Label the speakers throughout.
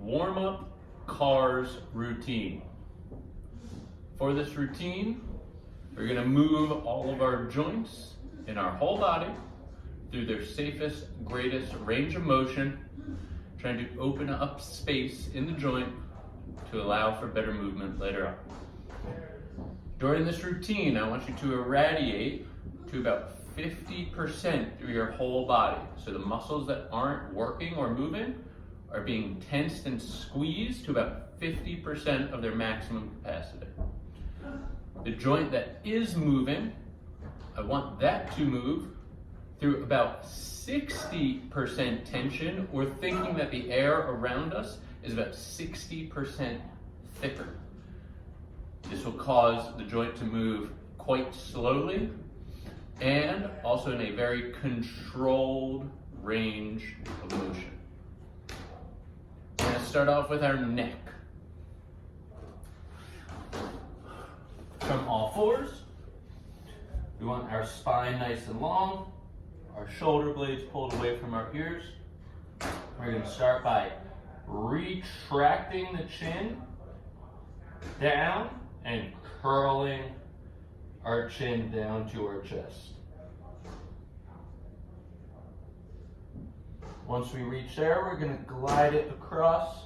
Speaker 1: warm-up cars routine. For this routine, we're going to move all of our joints in our whole body through their safest, greatest range of motion, trying to open up space in the joint to allow for better movement later on. During this routine, I want you to irradiate to about 50% through your whole body. So the muscles that aren't working or moving are being tensed and squeezed to about 50% of their maximum capacity. The joint that is moving, I want that to move through about 60% tension, or thinking that the air around us is about 60% thicker. This will cause the joint to move quite slowly and also in a very controlled range of motion. We're going to start off with our neck. From all fours, we want our spine nice and long, our shoulder blades pulled away from our ears. We're going to start by retracting the chin down and curling our chin down to our chest. Once we reach there, we're going to glide it across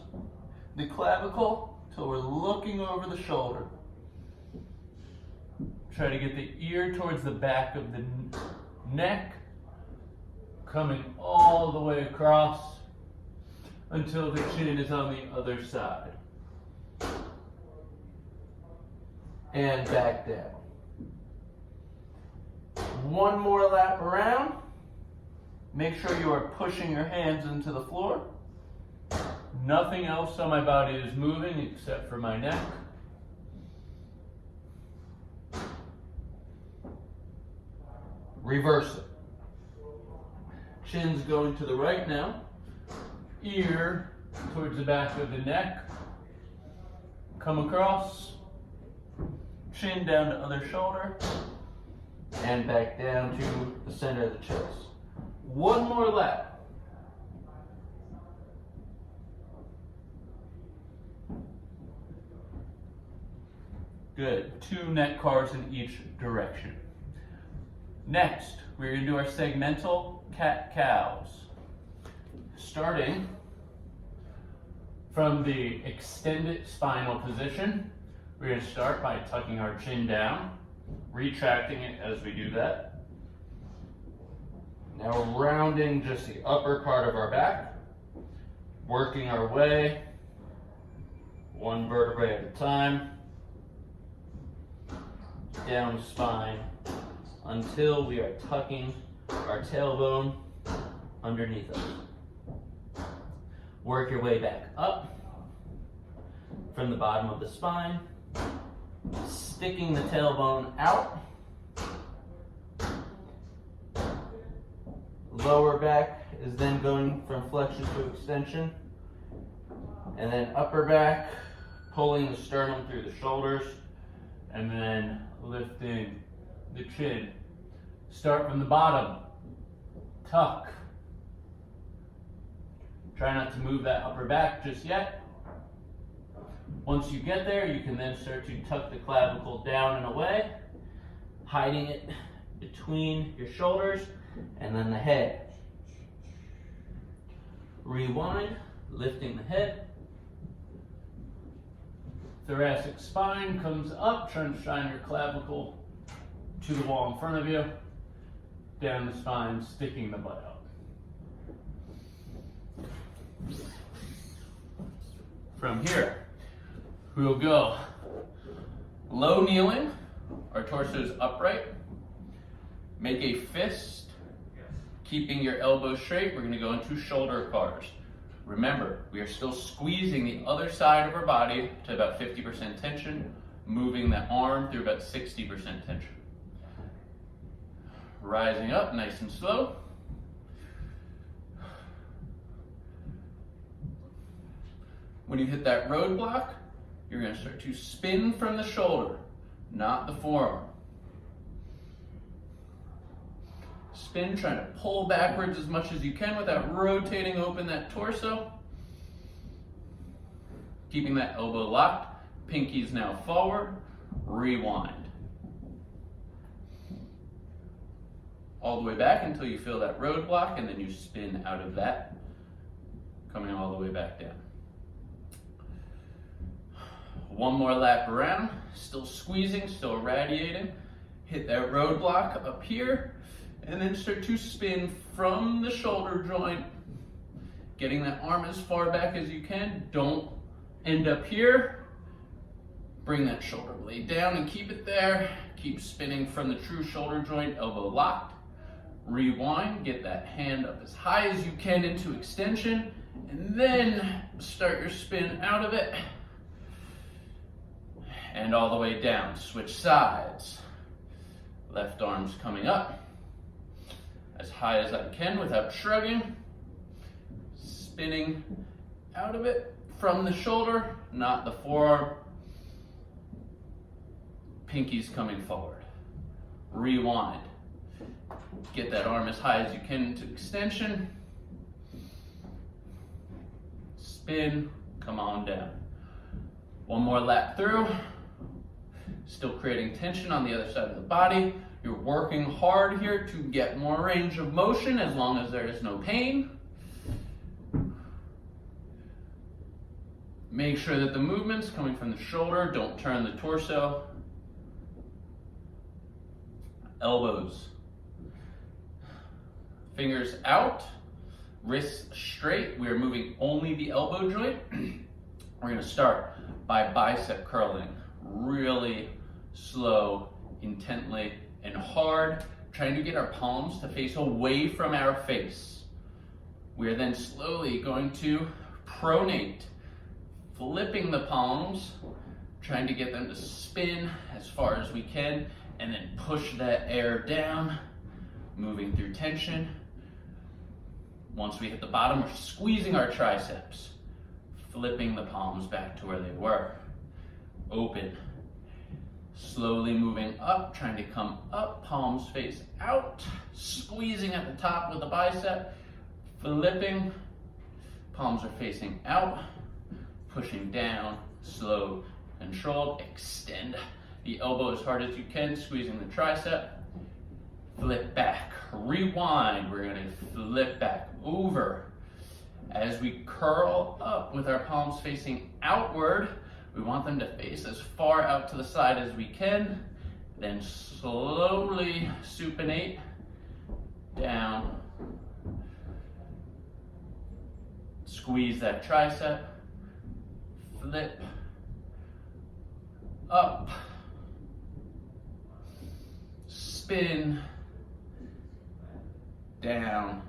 Speaker 1: the clavicle till we're looking over the shoulder. Try to get the ear towards the back of the neck, coming all the way across until the chin is on the other side. And back down. One more lap around. Make sure you are pushing your hands into the floor. Nothing else on my body is moving except for my neck. Reverse it. Chin's going to the right now. Ear towards the back of the neck. Come across. Chin down to other shoulder. And back down to the center of the chest. One more lap. Good. 2 neck cars in each direction. Next, we're going to do our segmental cat-cows. Starting from the extended spinal position, we're going to start by tucking our chin down, retracting it as we do that. Now rounding just the upper part of our back, working our way, one vertebrae at a time, down the spine, until we are tucking our tailbone underneath us. Work your way back up from the bottom of the spine, sticking the tailbone out. Lower back is then going from flexion to extension. And then upper back, pulling the sternum through the shoulders, and then lifting the chin. Start from the bottom, tuck. Try not to move that upper back just yet. Once you get there, you can then start to tuck the clavicle down and away, hiding it between your shoulders and then the head. Rewind, lifting the head. Thoracic spine comes up, trying to shine your clavicle to the wall in front of you. Down the spine, sticking the butt out. From here, we'll go low kneeling, our torso is upright. Make a fist, keeping your elbows straight. We're going to go into shoulder cars. Remember, we are still squeezing the other side of our body to about 50% tension, moving the arm through about 60% tension. Rising up nice and slow. When you hit that roadblock, you're going to start to spin from the shoulder, not the forearm. Spin, trying to pull backwards as much as you can without rotating open that torso. Keeping that elbow locked, pinkies now forward, rewind. All the way back until you feel that roadblock, and then you spin out of that, coming all the way back down. One more lap around, still squeezing, still radiating. Hit that roadblock up here, and then start to spin from the shoulder joint, getting that arm as far back as you can. Don't end up here. Bring that shoulder blade down and keep it there. Keep spinning from the true shoulder joint, elbow locked. Rewind, get that hand up as high as you can into extension, and then start your spin out of it. And all the way down, switch sides. Left arm's coming up as high as I can without shrugging. Spinning out of it from the shoulder, not the forearm. Pinkies coming forward. Rewind. Get that arm as high as you can into extension. Spin, come on down. One more lap through. Still creating tension on the other side of the body. You're working hard here to get more range of motion as long as there is no pain. Make sure that the movement's coming from the shoulder. Don't turn the torso. Elbows. Fingers out. Wrists straight. We are moving only the elbow joint. We're going to start by bicep curling. Really slow, intently, and hard, trying to get our palms to face away from our face. We are then slowly going to pronate, flipping the palms, trying to get them to spin as far as we can, and then push that air down, moving through tension. Once we hit the bottom, we're squeezing our triceps, flipping the palms back to where they were. Open. Slowly moving up, trying to come up, palms face out, squeezing at the top with the bicep, flipping, palms are facing out, pushing down, slow, controlled, extend the elbow as hard as you can, squeezing the tricep, flip back, rewind, we're gonna flip back over. As we curl up with our palms facing outward, we want them to face as far out to the side as we can, then slowly supinate down. Squeeze that tricep, flip, up, spin, down,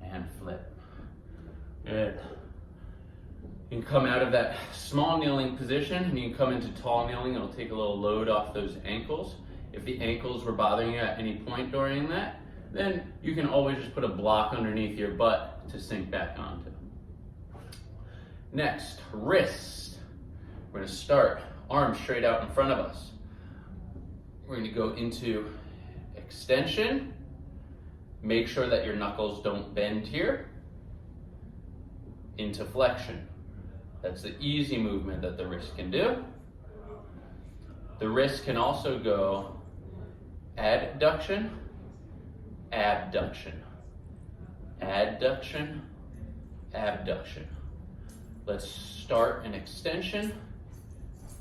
Speaker 1: and flip. Good. You can come out of that small kneeling position and you can come into tall kneeling. It'll take a little load off those ankles. If the ankles were bothering you at any point during that, then you can always just put a block underneath your butt to sink back onto. Next, wrist. We're going to start arms straight out in front of us. We're going to go into extension. Make sure that your knuckles don't bend here. Into flexion. That's the easy movement that the wrist can do. The wrist can also go adduction, abduction, adduction, abduction. Let's start an extension,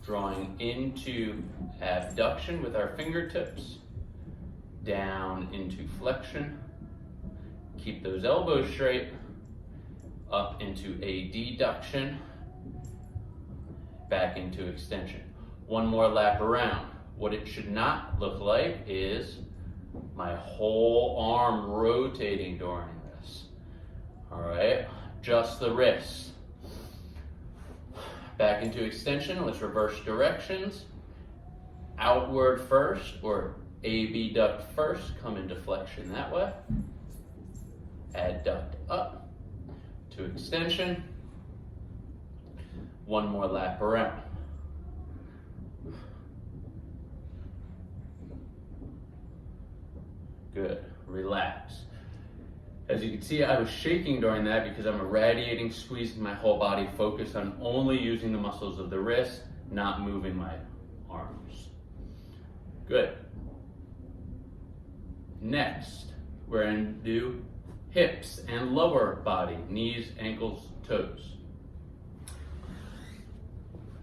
Speaker 1: drawing into abduction with our fingertips, down into flexion. Keep those elbows straight, up into a deduction, back into extension. One more lap around. What it should not look like is my whole arm rotating during this. All right, just the wrist. Back into extension, let's reverse directions. Outward first, or abduct first, come into flexion that way. Adduct up to extension. One more lap around. Good, relax. As you can see, I was shaking during that because I'm irradiating, squeezing my whole body, focused on only using the muscles of the wrist, not moving my arms. Good. Next, we're going to do hips and lower body, knees, ankles, toes.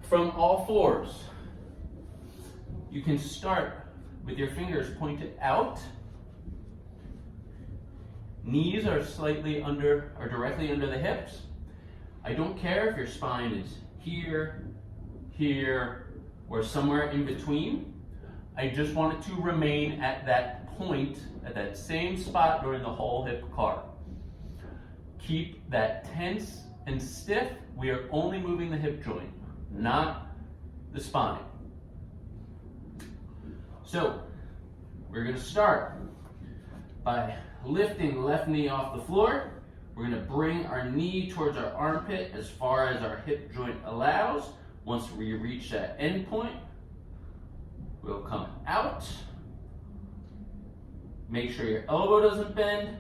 Speaker 1: From all fours, you can start with your fingers pointed out. Knees are slightly under, or directly under the hips. I don't care if your spine is here, here, or somewhere in between. I just want it to remain at that point, at that same spot during the whole hip carve. Keep that tense and stiff. We are only moving the hip joint, not the spine. So, we're going to start by lifting the left knee off the floor. We're going to bring our knee towards our armpit as far as our hip joint allows. Once we reach that end point, we'll come out. Make sure your elbow doesn't bend.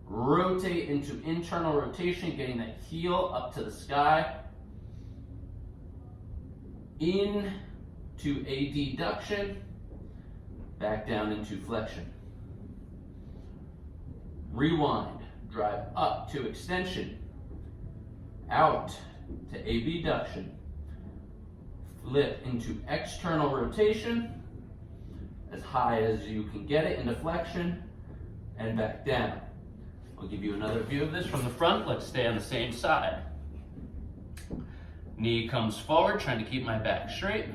Speaker 1: Rotate into internal rotation, getting that heel up to the sky. In to a deduction, back down into flexion. Rewind, drive up to extension, out to abduction, flip into external rotation, as high as you can get it into flexion, and back down. I'll give you another view of this from the front. Let's stay on the same side. Knee comes forward, trying to keep my back straight.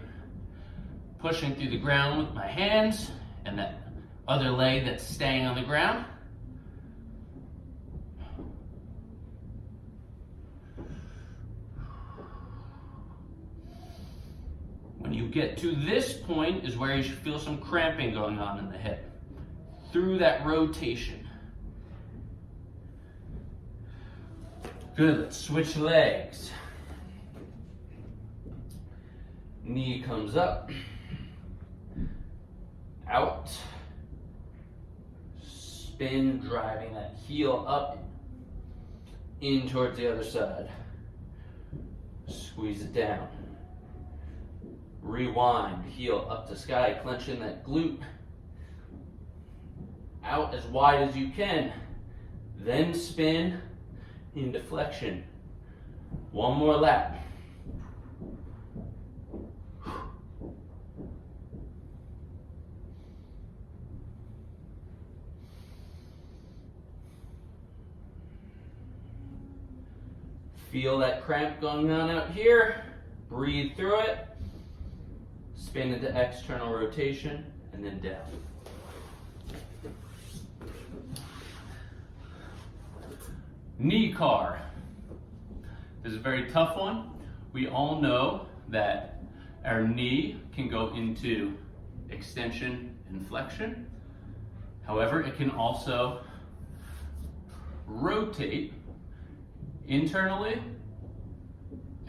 Speaker 1: Pushing through the ground with my hands, and that other leg that's staying on the ground. When you get to this point is where you should feel some cramping going on in the hip. Through that rotation. Good, let's switch legs. Knee comes up, out, spin, driving that heel up, in towards the other side. Squeeze it down. Rewind, heel up to sky, clenching that glute. Out as wide as you can. Then spin into flexion. One more lap. Feel that cramp going on out here. Breathe through it. Spin into external rotation and then down. Knee car. This is a very tough one. We all know that our knee can go into extension and flexion. However, it can also rotate internally,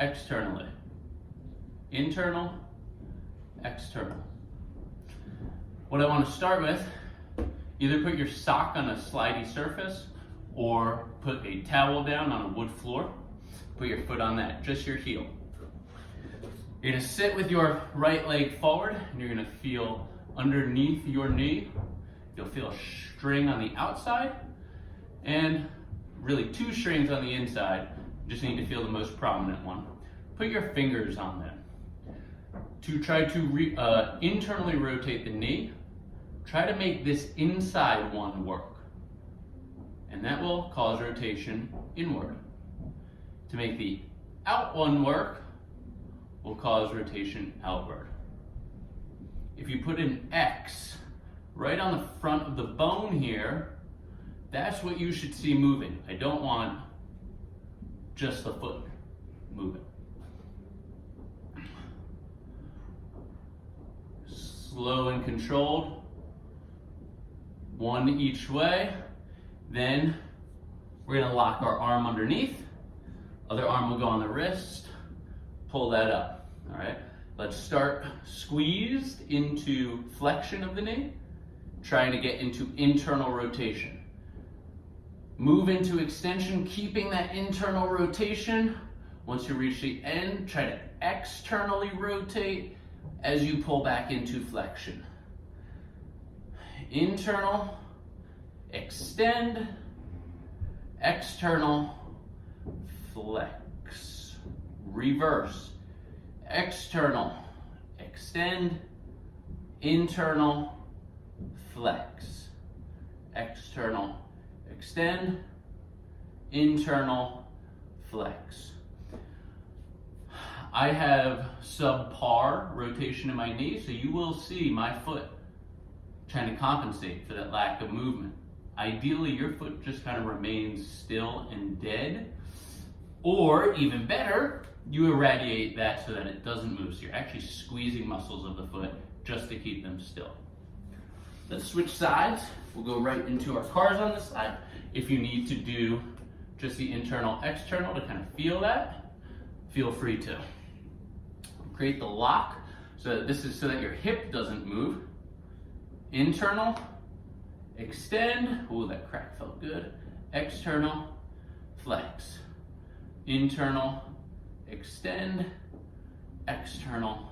Speaker 1: externally. Internal, external. What I want to start with, either put your sock on a slidey surface or put a towel down on a wood floor. Put your foot on that, just your heel. You're going to sit with your right leg forward and you're going to feel underneath your knee. You'll feel a string on the outside and really two strings on the inside. You just need to feel the most prominent one. Put your fingers on them. To try to internally rotate the knee, try to make this inside one work. And that will cause rotation inward. To make the out one work, will cause rotation outward. If you put an X right on the front of the bone here, that's what you should see moving. I don't want just the foot moving. Slow and controlled, one each way. Then we're going to lock our arm underneath. Other arm will go on the wrist. Pull that up. All right. Let's start squeezed into flexion of the knee, trying to get into internal rotation. Move into extension, keeping that internal rotation. Once you reach the end, try to externally rotate as you pull back into flexion. Internal, extend, external, flex. Reverse, external, extend, internal, flex. External, extend, internal, flex. I have subpar rotation in my knee, so you will see my foot trying to compensate for that lack of movement. Ideally, your foot just kind of remains still and dead, or even better, you irradiate that so that it doesn't move. So you're actually squeezing muscles of the foot just to keep them still. Let's switch sides. We'll go right into our cars on this side. If you need to do just the internal, external to kind of feel that, feel free to. Create the lock so that this is so that your hip doesn't move. Internal, extend. Ooh, that crack felt good. External, flex. Internal, extend, external,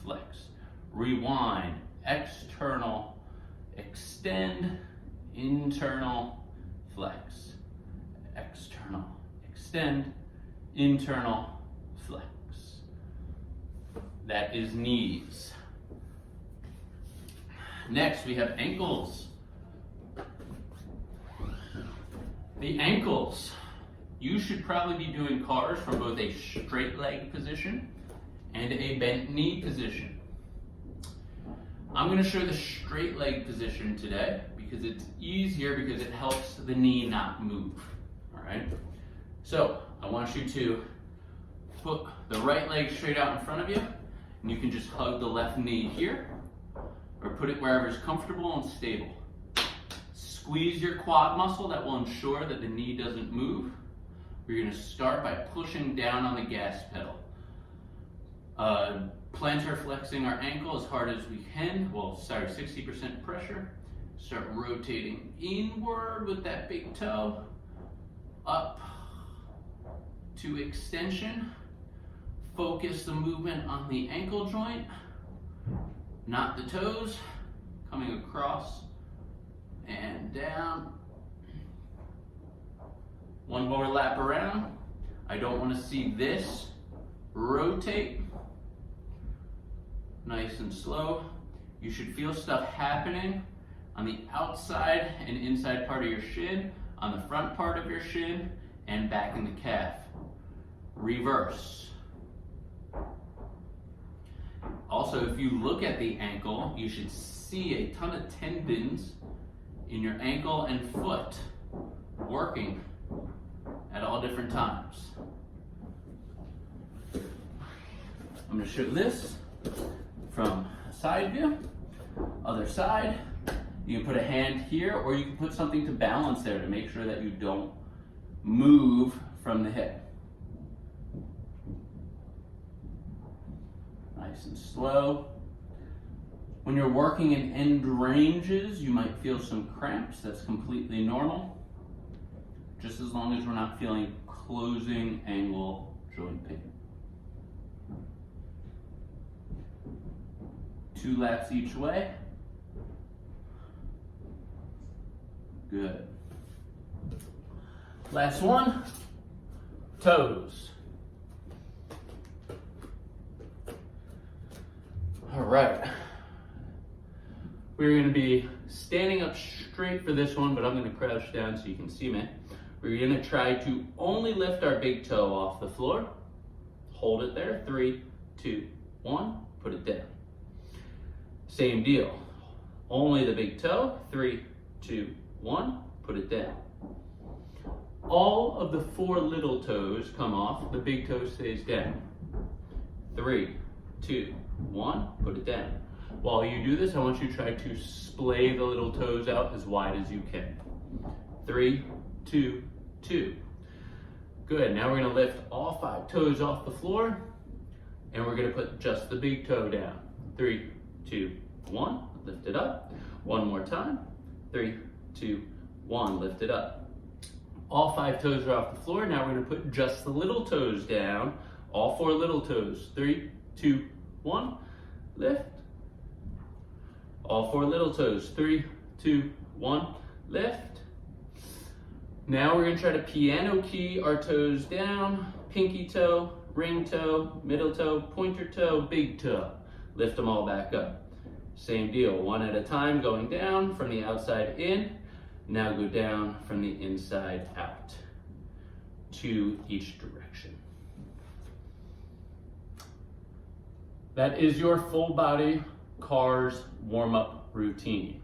Speaker 1: flex. Rewind, external, extend, internal, flex. External, extend, internal, flex. That is knees. Next, we have ankles. The ankles. You should probably be doing cars from both a straight leg position and a bent knee position. I'm going to show the straight leg position today because it's easier because it helps the knee not move. All right. So I want you to put the right leg straight out in front of you, and you can just hug the left knee here, or put it wherever is comfortable and stable. Squeeze your quad muscle. That will ensure that the knee doesn't move. We're going to start by pushing down on the gas pedal. Plantar flexing our ankle as hard as we can. 60% pressure. Start rotating inward with that big toe. Up to extension. Focus the movement on the ankle joint, not the toes. Coming across and down. One more lap around. I don't want to see this rotate. Nice and slow. You should feel stuff happening on the outside and inside part of your shin, on the front part of your shin, and back in the calf. Reverse. Also, if you look at the ankle, you should see a ton of tendons in your ankle and foot working at all different times. I'm going to show this from side view. Other side. You can put a hand here, or you can put something to balance there to make sure that you don't move from the hip. Nice and slow. When you're working in end ranges, you might feel some cramps. That's completely normal. Just as long as we're not feeling closing angle joint pain. 2 laps each way. Good. Last one, toes. All right. We're going to be standing up straight for this one, but I'm going to crouch down so you can see me. We're going to try to only lift our big toe off the floor. Hold it there. 3, 2, 1. Put it down. Same deal. Only the big toe. 3, 2, 1. Put it down. All of the 4 little toes come off. The big toe stays down. 3, 2, 1. Put it down. While you do this, I want you to try to splay the little toes out as wide as you can. 3, 2, 2. Good. Now we're going to lift all 5 toes off the floor, and we're going to put just the big toe down. 3, 2, 1. Lift it up. One more time. 3, 2, 1. Lift it up. All 5 toes are off the floor. Now we're gonna put just the little toes down. All 4 little toes. 3, 2, 1, lift. All 4 little toes. 3, 2, 1, lift. Now we're gonna try to piano key our toes down. Pinky toe, ring toe, middle toe, pointer toe, big toe. Lift them all back up. Same deal, one at a time, going down from the outside in. Now go down from the inside out to each direction. That is your full body CARS warm-up routine.